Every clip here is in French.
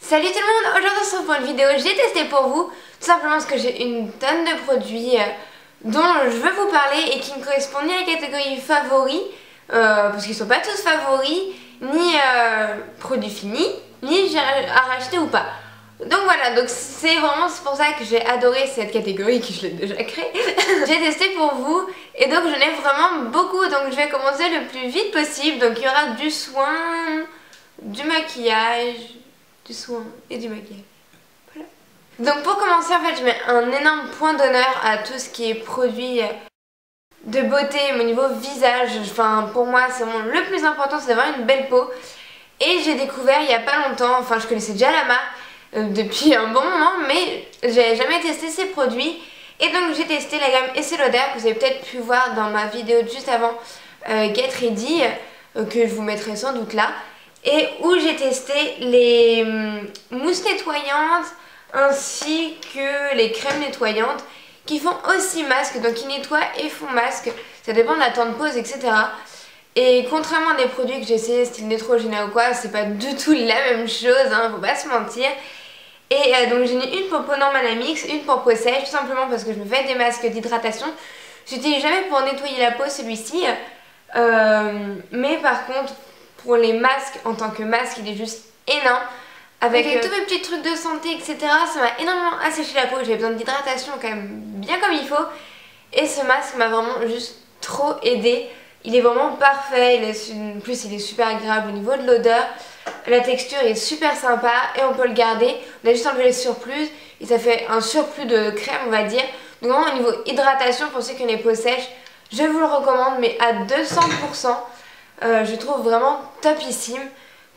Salut tout le monde, aujourd'hui on se retrouve pour une vidéo j'ai testé pour vous, tout simplement parce que j'ai une tonne de produits dont je veux vous parler et qui ne correspondent ni à la catégorie favoris, parce qu'ils ne sont pas tous favoris, ni produits finis, ni à racheter ou pas. Donc voilà, donc c'est pour ça que j'ai adoré cette catégorie, que je l'ai déjà créée. J'ai testé pour vous et donc j'en ai vraiment beaucoup, donc je vais commencer le plus vite possible. Donc il y aura du soin, du maquillage, du soin et du maquillage. Voilà. Donc pour commencer, en fait, je mets un énorme point d'honneur à tout ce qui est produit de beauté au niveau visage. Enfin, pour moi, c'est vraiment le plus important, c'est d'avoir une belle peau. Et j'ai découvert il y a pas longtemps, enfin je connaissais déjà la marque depuis un bon moment, mais j'avais jamais testé ces produits. Et donc j'ai testé la gamme Estée Lauder que vous avez peut-être pu voir dans ma vidéo juste avant Get Ready, que je vous mettrai sans doute là. Et où j'ai testé les mousses nettoyantes ainsi que les crèmes nettoyantes qui font aussi masque, donc ils nettoient et font masque, ça dépend de la temps de pause, etc. Et contrairement à des produits que j'ai essayé style Neutrogena ou quoi, c'est pas du tout la même chose, hein, faut pas se mentir. Et donc j'en ai une pour peau normale à mix, une pour peau sèche, tout simplement parce que je me fais des masques d'hydratation. J'utilise jamais pour nettoyer la peau celui-ci, mais par contre pour les masques, en tant que masque, il est juste énorme. Avec tous mes petits trucs de santé, etc. Ça m'a énormément asséché la peau. J'avais besoin d'hydratation quand même bien comme il faut. Et ce masque m'a vraiment juste trop aidé. Il est vraiment parfait. En plus, il est super agréable au niveau de l'odeur. La texture est super sympa et on peut le garder. On a juste enlevé les surplus et ça fait un surplus de crème, on va dire. Donc vraiment au niveau hydratation, pour ceux qui ont les peaux sèches, je vous le recommande, mais à 200%. Je trouve vraiment topissime.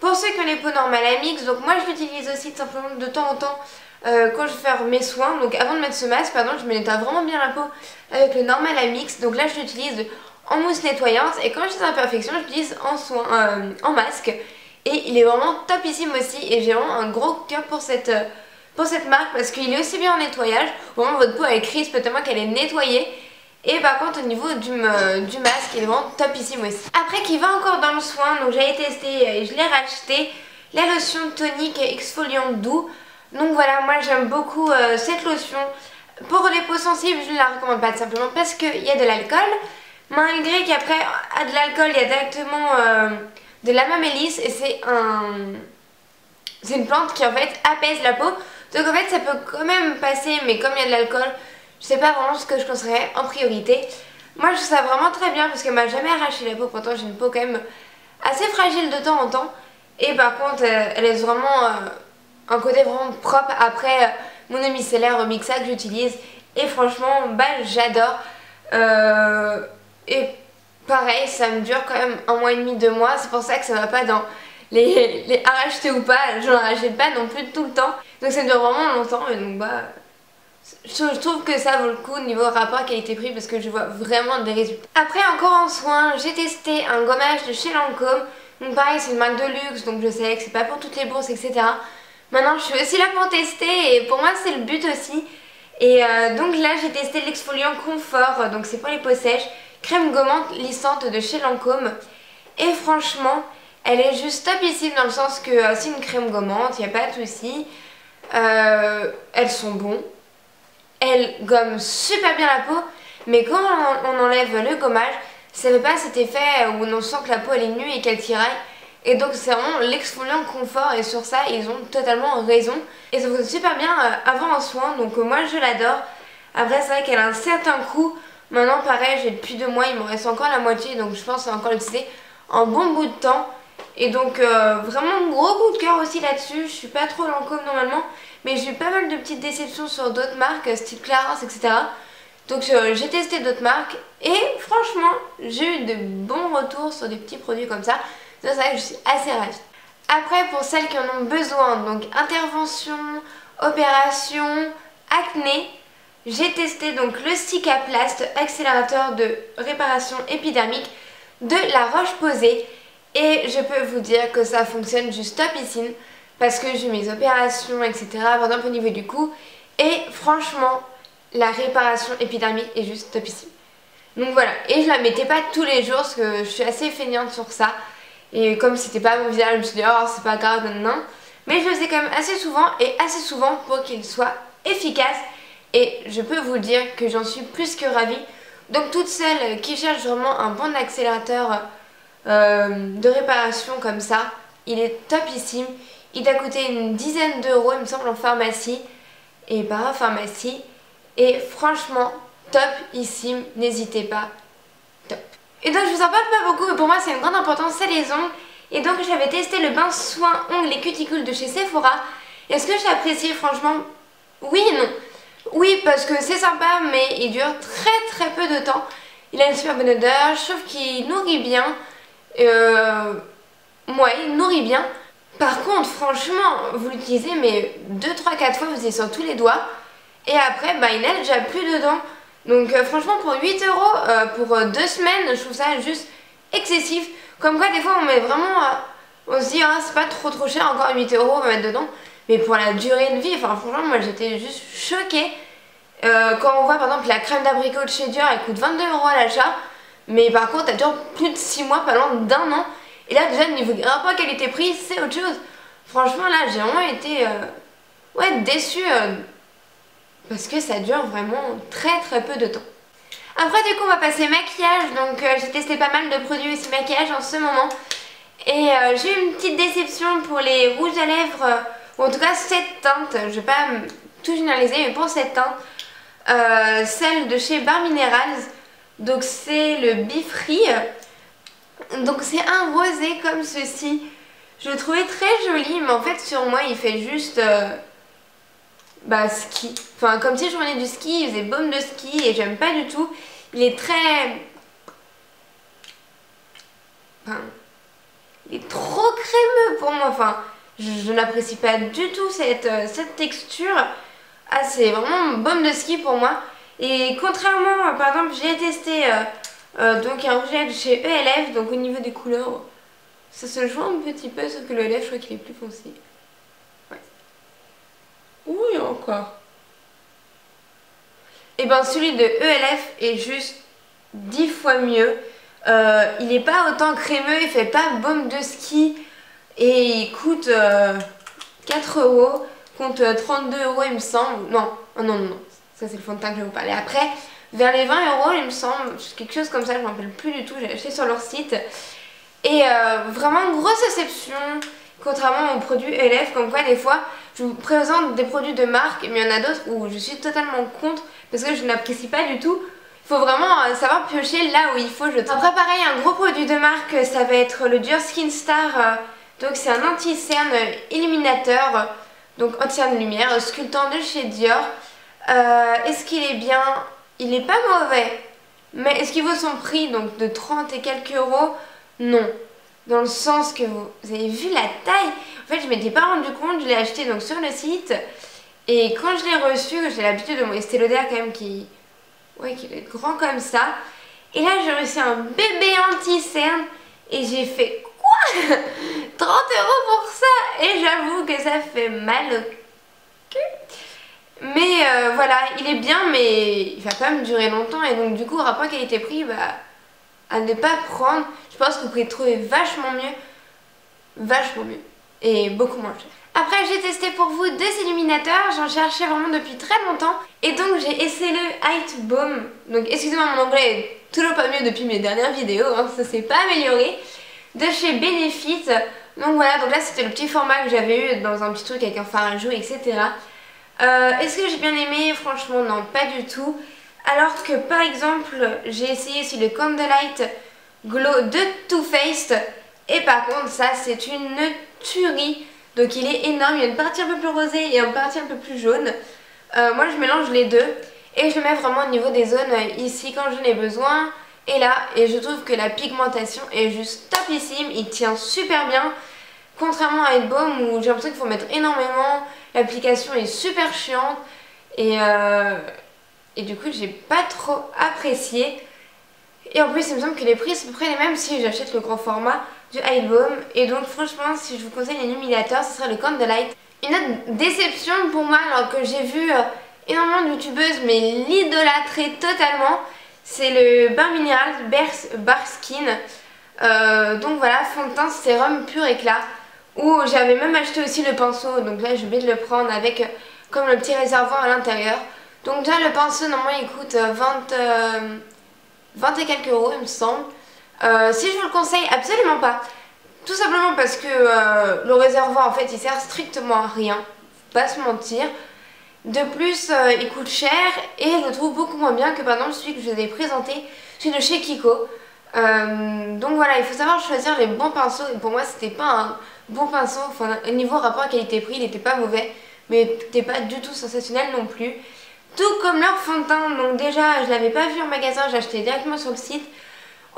Pour ceux qui ont les peaux normales à mix, donc moi je l'utilise aussi tout simplement de temps en temps quand je vais faire mes soins. Donc avant de mettre ce masque, pardon, je me nettoie vraiment bien la peau avec le normal à mix. Donc là je l'utilise en mousse nettoyante et quand je suis en imperfection, je l'utilise en masque. Et il est vraiment topissime aussi et j'ai vraiment un gros cœur pour cette marque parce qu'il est aussi bien en nettoyage. Vraiment votre peau elle crispe tellement qu'elle est nettoyée. Et par contre au niveau du masque, il est vraiment topissime aussi. Après qui va encore dans le soin, donc j'avais testé et je l'ai racheté, la lotion tonique exfoliante doux. Donc voilà, moi j'aime beaucoup cette lotion. Pour les peaux sensibles, je ne la recommande pas tout simplement parce qu'il y a de l'alcool. Malgré qu'après à de l'alcool, il y a directement de l'amamélis et c'est une plante qui en fait apaise la peau. Donc en fait ça peut quand même passer, mais comme il y a de l'alcool, je sais pas vraiment ce que je conseillerais en priorité. Moi je trouve ça vraiment très bien parce qu'elle m'a jamais arraché la peau. Pourtant j'ai une peau quand même assez fragile de temps en temps. Et par contre elle laisse vraiment un côté vraiment propre après mon eau micellaire Mixa que j'utilise. Et franchement bah j'adore. Et pareil ça me dure quand même 1 mois et demi, 2 mois. C'est pour ça que ça va pas dans les à racheter ou pas. Je n'en rachète pas non plus tout le temps. Donc ça me dure vraiment longtemps et donc bah... Je trouve que ça vaut le coup au niveau rapport qualité-prix parce que je vois vraiment des résultats. Après encore en soins, j'ai testé un gommage de chez Lancôme. Donc pareil c'est une marque de luxe donc je sais que c'est pas pour toutes les bourses etc. Maintenant je suis aussi là pour tester et pour moi c'est le but aussi. Et donc là j'ai testé l'exfoliant Confort, donc c'est pour les peaux sèches. Crème gommante lissante de chez Lancôme. Et franchement elle est juste topissime dans le sens que c'est une crème gommante, il n'y a pas de souci. Elles sont bonnes. Elle gomme super bien la peau, mais quand on enlève le gommage, ça fait pas cet effet où on sent que la peau elle est nue et qu'elle tiraille. Et donc c'est vraiment l'exfoliant Confort et sur ça ils ont totalement raison. Et ça fonctionne super bien avant un soin, donc moi je l'adore. Après c'est vrai qu'elle a un certain coût. Maintenant pareil j'ai depuis 2 mois, il me reste encore la moitié, donc je pense encore l'utiliser un bon bout de temps. Et donc vraiment gros coup de cœur aussi là-dessus. Je suis pas trop Lancôme normalement, mais j'ai eu pas mal de petites déceptions sur d'autres marques, style Clarins, etc. Donc j'ai testé d'autres marques et franchement j'ai eu de bons retours sur des petits produits comme ça. Donc c'est vrai que je suis assez ravie. Après pour celles qui en ont besoin, donc intervention, opération, acné, j'ai testé donc le Cicaplast accélérateur de réparation épidermique de La Roche-Posay. Et je peux vous dire que ça fonctionne juste topissime parce que j'ai eu mes opérations etc. par exemple au niveau du cou et franchement la réparation épidermique est juste topissime. Donc voilà, et je la mettais pas tous les jours parce que je suis assez feignante sur ça et comme c'était pas mon visage je me suis dit oh c'est pas grave non. Mais je le faisais quand même assez souvent et assez souvent pour qu'il soit efficace. Et je peux vous dire que j'en suis plus que ravie. Donc toutes celles qui cherchent vraiment un bon accélérateur de réparation comme ça, il est topissime. Il t'a coûté une dizaine d'euros il me semble en pharmacie et parapharmacie. Et franchement topissime, n'hésitez pas, top. Et donc je vous en parle pas beaucoup mais pour moi c'est une grande importance, c'est les ongles. Et donc j'avais testé le bain soin ongles et cuticules de chez Sephora. Est-ce que j'ai apprécié? Franchement oui et non. Oui parce que c'est sympa mais il dure très peu de temps. Il a une super bonne odeur, je trouve qu'il nourrit bien. Ouais, il nourrit bien. Par contre franchement vous l'utilisez mais 2, 3, 4 fois, vous êtes sur tous les doigts. Et après bah, il n'a déjà plus dedans. Donc franchement pour 8 euros pour 2 semaines je trouve ça juste excessif. Comme quoi des fois on met vraiment, on se dit ah c'est pas trop cher, encore 8 euros on va mettre dedans. Mais pour la durée de vie, enfin franchement moi j'étais juste choquée. Quand on voit par exemple la crème d'abricot de chez Dior elle coûte 22 euros à l'achat. Mais par contre elle dure plus de 6 mois, pas loin d'1 an. Et là déjà niveau rapport qualité-prix c'est autre chose. Franchement là j'ai vraiment été ouais, déçue parce que ça dure vraiment très peu de temps. Après du coup on va passer maquillage, donc j'ai testé pas mal de produits aussi maquillage en ce moment. Et j'ai eu une petite déception pour les rouges à lèvres, ou en tout cas cette teinte, je vais pas tout généraliser mais pour cette teinte, celle de chez Bare Minerals, donc c'est le Be Free. Donc c'est un rosé comme ceci, je le trouvais très joli mais en fait sur moi il fait juste bah ski, enfin comme si je revenais du ski, il faisait baume de ski et j'aime pas du tout. Il est très, enfin, il est trop crémeux pour moi, enfin je n'apprécie pas du tout cette texture. Ah c'est vraiment baume de ski pour moi. Et contrairement, par exemple j'ai testé donc un rouge à lèvres chez ELF, donc au niveau des couleurs ça se joue un petit peu sauf que le ELF je crois qu'il est plus foncé. Ouais. Oui encore. Et ben celui de ELF est juste 10 fois mieux. Il n'est pas autant crémeux, il fait pas baume de ski et il coûte 4 euros contre 32 euros il me semble. Non, non, ça c'est le fond de teint que je vais vous parler après. Vers les 20 euros il me semble, quelque chose comme ça, je ne me rappelle plus du tout, j'ai acheté sur leur site. Et vraiment grosse déception, contrairement aux produits ELF, comme quoi des fois je vous présente des produits de marque mais il y en a d'autres où je suis totalement contre parce que je n'apprécie pas du tout. Il faut vraiment savoir piocher là où il faut, je trouve. Après pareil, un gros produit de marque, ça va être le Dior Skin Star. Donc c'est un anti-cerne illuminateur, donc anti-cerne lumière, sculptant de chez Dior. Est-ce qu'il est bien? Il n'est pas mauvais. Mais est-ce qu'il vaut son prix, donc de 30 et quelques euros? Non. Dans le sens que vous avez vu la taille. En fait je m'étais pas rendu compte, je l'ai acheté donc sur le site. Et quand je l'ai reçu, j'ai l'habitude de mon Estée Lauder quand même qui est grand comme ça. Et là j'ai reçu un bébé anti-cerne et j'ai fait quoi? 30 euros pour ça? Et j'avoue que ça fait mal au cul. Mais voilà, il est bien mais il va pas me durer longtemps et donc du coup rapport qualité-prix à ne pas prendre. Je pense que vous pouvez trouver vachement mieux et beaucoup moins cher. Après j'ai testé pour vous 2 illuminateurs, j'en cherchais vraiment depuis très longtemps et donc j'ai essayé le Height Balm. Donc excusez-moi mon anglais est toujours pas mieux depuis mes dernières vidéos, hein, ça s'est pas amélioré, de chez Benefit. Donc voilà, donc là c'était le petit format que j'avais eu dans un petit truc avec un fard à joues, etc. Est-ce que j'ai bien aimé? Franchement non, pas du tout. Alors que par exemple j'ai essayé aussi le Candlelight Glow de Too Faced et par contre ça c'est une tuerie. Donc il est énorme, il y a une partie un peu plus rosée et une partie un peu plus jaune. Moi je mélange les deux et je le mets vraiment au niveau des zones ici quand j'en ai besoin et là. Et je trouve que la pigmentation est juste topissime, il tient super bien. Contrairement à Height Balm où j'ai l'impression qu'il faut mettre énormément, l'application est super chiante et du coup j'ai pas trop apprécié. Et en plus il me semble que les prix sont à peu près les mêmes si j'achète le grand format du Height Balm. Et donc franchement si je vous conseille un illuminateur ce serait le Candlelight. Une autre déception pour moi alors que j'ai vu énormément de youtubeuses mais l'idolâtrer totalement, c'est le Bare Minerals Bare Skin. Donc voilà, fond de teint sérum pur éclat. Ou j'avais même acheté aussi le pinceau, donc là j'ai oublié de le prendre avec comme le petit réservoir à l'intérieur. Donc déjà le pinceau normalement il coûte 20 et quelques euros il me semble. Si je vous le conseille, absolument pas. Tout simplement parce que le réservoir en fait il sert strictement à rien, faut pas se mentir. De plus il coûte cher et je le trouve beaucoup moins bien que par exemple celui que je vous ai présenté, celui de chez Kiko. Donc voilà, il faut savoir choisir les bons pinceaux et pour moi c'était pas un bon pinceau, enfin au niveau rapport qualité-prix il était pas mauvais mais il était pas du tout sensationnel non plus. Tout comme leur fond de teint, donc déjà je l'avais pas vu en magasin, j'ai acheté directement sur le site.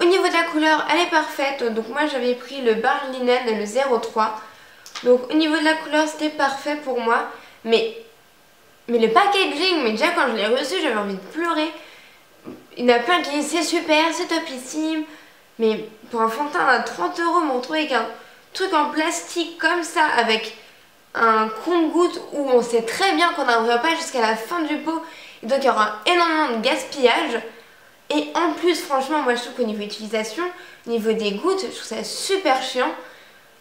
Au niveau de la couleur elle est parfaite, donc moi j'avais pris le Barge Linen le 03. Donc au niveau de la couleur c'était parfait pour moi, mais le packaging, mais déjà quand je l'ai reçu j'avais envie de pleurer. Il y en a plein qui disent c'est super, c'est topissime, mais pour un fond de teint à 30 euros, m'en retrouver avec un truc en plastique comme ça, avec un compte-gouttes où on sait très bien qu'on n'arrivera pas jusqu'à la fin du pot, et donc il y aura énormément de gaspillage. Et en plus, franchement, moi je trouve qu'au niveau utilisation, au niveau des gouttes, je trouve ça super chiant.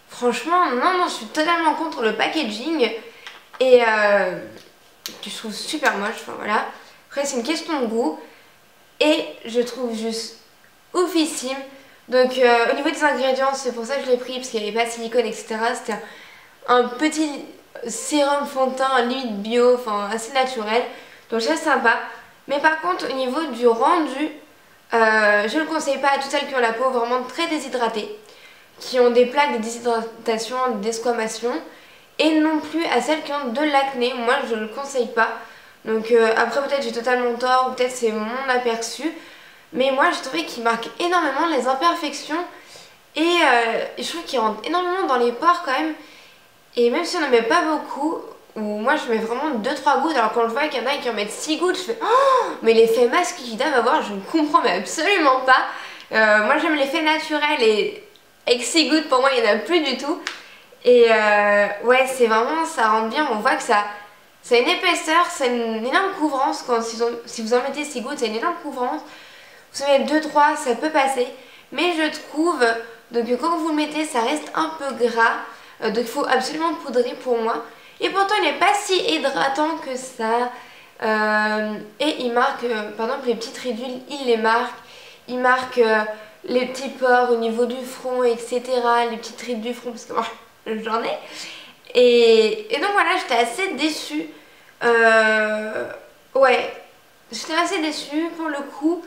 Franchement, non, je suis totalement contre le packaging, et je trouve super moche, enfin voilà. Après c'est une question de goût. Et je trouve juste oufissime. Donc au niveau des ingrédients, c'est pour ça que je l'ai pris, parce qu'il n'y avait pas de silicone, etc. C'était un petit sérum fond de teint limite bio, enfin assez naturel. Donc c'est sympa. Mais par contre au niveau du rendu, je ne le conseille pas à toutes celles qui ont la peau vraiment très déshydratée, qui ont des plaques de déshydratation, d'esquamation, et non plus à celles qui ont de l'acné. Moi je ne le conseille pas. Donc après peut-être j'ai totalement tort, ou peut-être c'est mon aperçu, mais moi j'ai trouvé qu'il marque énormément les imperfections et je trouve qu'il rentre énormément dans les pores quand même. Et même si on n'en met pas beaucoup, ou moi je mets vraiment 2-3 gouttes, alors quand je vois qu'il y en a qui en mettent 6 gouttes, je fais oh, mais l'effet masque qu'il doit avoir, je ne comprends mais absolument pas. Moi j'aime l'effet naturel et avec 6 gouttes pour moi il n'y en a plus du tout. Et ouais, c'est vraiment, ça rentre bien, on voit que ça... C'est une épaisseur, c'est une énorme couvrance. Si vous en mettez 6 gouttes, c'est une énorme couvrance. Vous en mettez 2-3, ça peut passer. Mais je trouve donc, que quand vous le mettez, ça reste un peu gras. Donc il faut absolument poudrer pour moi. Et pourtant, il n'est pas si hydratant que ça. Et il marque, par exemple, les petites rides d'huile, il les marque. Il marque les petits pores au niveau du front, etc. Les petites rides du front, parce que moi, j'en ai. Et donc voilà, j'étais assez déçue. Ouais, j'étais assez déçue pour le coup.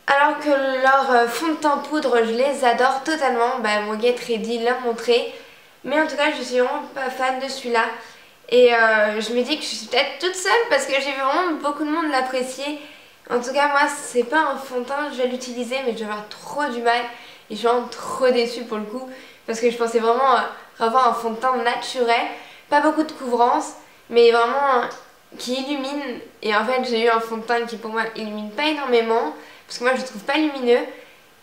Alors que leur fond de teint poudre, je les adore totalement. Bah, mon Get Ready l'a montré. Mais en tout cas, je suis vraiment pas fan de celui-là. Et je me dis que je suis peut-être toute seule parce que j'ai vu vraiment beaucoup de monde l'apprécier. En tout cas, moi, c'est pas un fond de teint, je vais l'utiliser, mais je vais avoir trop du mal. Et je suis vraiment trop déçue pour le coup. Parce que je pensais vraiment avoir un fond de teint naturel. Pas beaucoup de couvrance, mais vraiment qui illumine. Et en fait, j'ai eu un fond de teint qui pour moi illumine pas énormément. Parce que moi, je le trouve pas lumineux.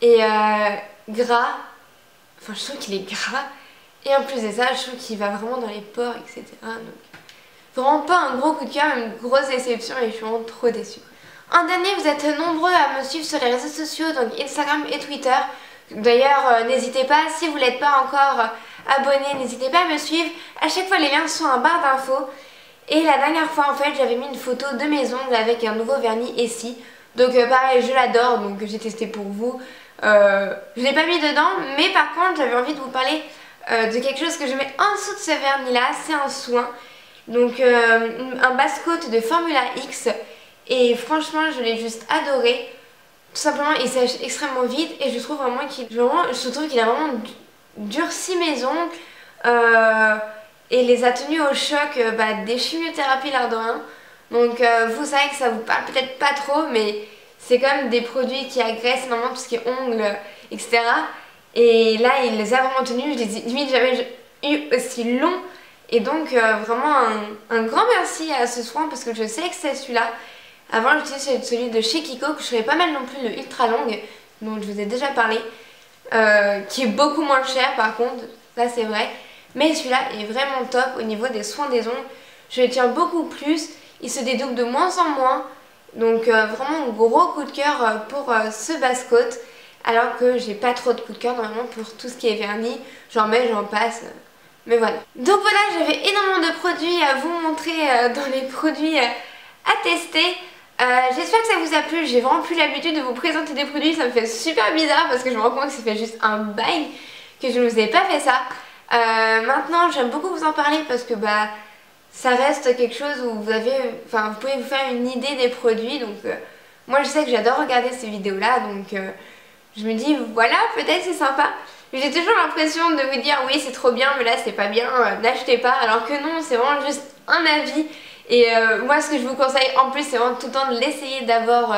Et gras. Enfin, je trouve qu'il est gras. Et en plus de ça, je trouve qu'il va vraiment dans les pores, etc. Donc, vraiment pas un gros coup de cœur, une grosse déception et je suis vraiment trop déçue. En dernier, vous êtes nombreux à me suivre sur les réseaux sociaux, donc Instagram et Twitter. D'ailleurs, n'hésitez pas, si vous n'êtes pas encore abonné, n'hésitez pas à me suivre. À chaque fois, les liens sont en barre d'infos. Et la dernière fois, en fait, j'avais mis une photo de mes ongles avec un nouveau vernis Essie. Donc pareil, je l'adore, donc j'ai testé pour vous. Je ne l'ai pas mis dedans, mais par contre, j'avais envie de vous parler de quelque chose que je mets en dessous de ce vernis-là. C'est un soin. Donc un base-coat de Formula X. Et franchement, je l'ai juste adoré. Tout simplement, il sèche extrêmement vite et je trouve vraiment qu'il a vraiment durci mes ongles et les a tenus au choc des chimiothérapies l'air de rien. Donc vous savez que ça vous parle peut-être pas trop, mais c'est quand même des produits qui agressent énormément tout ce qui est ongles, etc. Et là, il les a vraiment tenus, je les ai limite jamais eu aussi longs. Et donc vraiment un grand merci à ce soin parce que je sais que c'est celui-là. Avant j'utilisais celui de chez Kiko que je trouvais pas mal non plus, le ultra long dont je vous ai déjà parlé, qui est beaucoup moins cher par contre, ça c'est vrai. Mais celui-là est vraiment top au niveau des soins des ongles, je le tiens beaucoup plus, il se dédouble de moins en moins. Donc vraiment un gros coup de cœur pour ce base-coat. alors que j'ai pas trop de coup de cœur normalement pour tout ce qui est vernis. J'en mets, j'en passe, mais voilà. Donc voilà, j'avais énormément de produits à vous montrer dans les produits à tester. J'espère que ça vous a plu. J'ai vraiment plus l'habitude de vous présenter des produits, ça me fait super bizarre parce que je me rends compte que ça fait juste un bail que je ne vous ai pas fait ça. Maintenant j'aime beaucoup vous en parler parce que bah ça reste quelque chose où vous pouvez vous faire une idée des produits. Donc moi je sais que j'adore regarder ces vidéos là, donc je me dis voilà, peut-être c'est sympa. J'ai toujours l'impression de vous dire oui c'est trop bien mais là c'est pas bien, n'achetez pas, alors que non, c'est vraiment juste un avis. Et moi ce que je vous conseille en plus c'est vraiment tout le temps de l'essayer d'abord,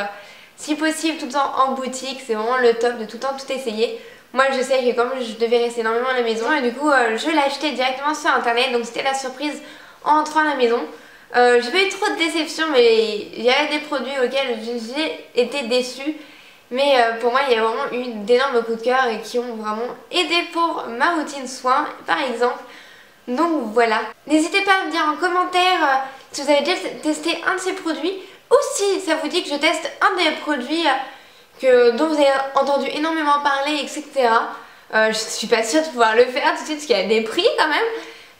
si possible tout le temps en boutique, c'est vraiment le top de tout le temps tout essayer. Moi je sais que comme je devais rester énormément à la maison et du coup je l'ai acheté directement sur internet, donc c'était la surprise en entrant à la maison. J'ai pas eu trop de déception, mais il y avait des produits auxquels j'ai été déçue. Mais pour moi il y a vraiment eu d'énormes coups de cœur et qui ont vraiment aidé pour ma routine soins par exemple. Donc voilà. N'hésitez pas à me dire en commentaire si vous avez déjà testé un de ces produits ou si ça vous dit que je teste un des produits dont vous avez entendu énormément parler, etc. Je suis pas sûre de pouvoir le faire tout de suite parce qu'il y a des prix quand même.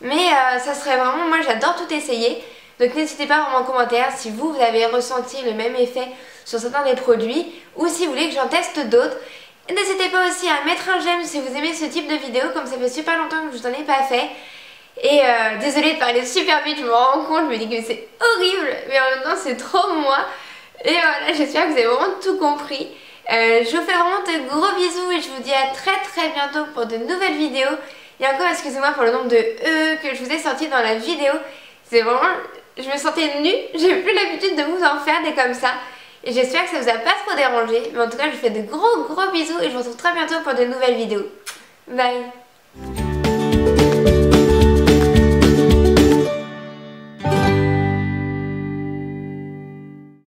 Mais ça serait vraiment, moi j'adore tout essayer. Donc n'hésitez pas vraiment en commentaire si vous avez ressenti le même effet sur certains des produits ou si vous voulez que j'en teste d'autres. N'hésitez pas aussi à mettre un j'aime si vous aimez ce type de vidéo, comme ça fait super longtemps que je vous en ai pas fait. Et désolée de parler super vite, je me rends compte, je me dis que c'est horrible, mais en même temps c'est trop moi. Et voilà, j'espère que vous avez vraiment tout compris. Je vous fais vraiment de gros bisous et je vous dis à très bientôt pour de nouvelles vidéos. Et encore excusez-moi pour le nombre de que je vous ai sorti dans la vidéo. C'est vraiment, je me sentais nue, j'ai plus l'habitude de vous en faire des comme ça. Et j'espère que ça vous a pas trop dérangé. Mais en tout cas je vous fais de gros bisous et je vous retrouve très bientôt pour de nouvelles vidéos. Bye.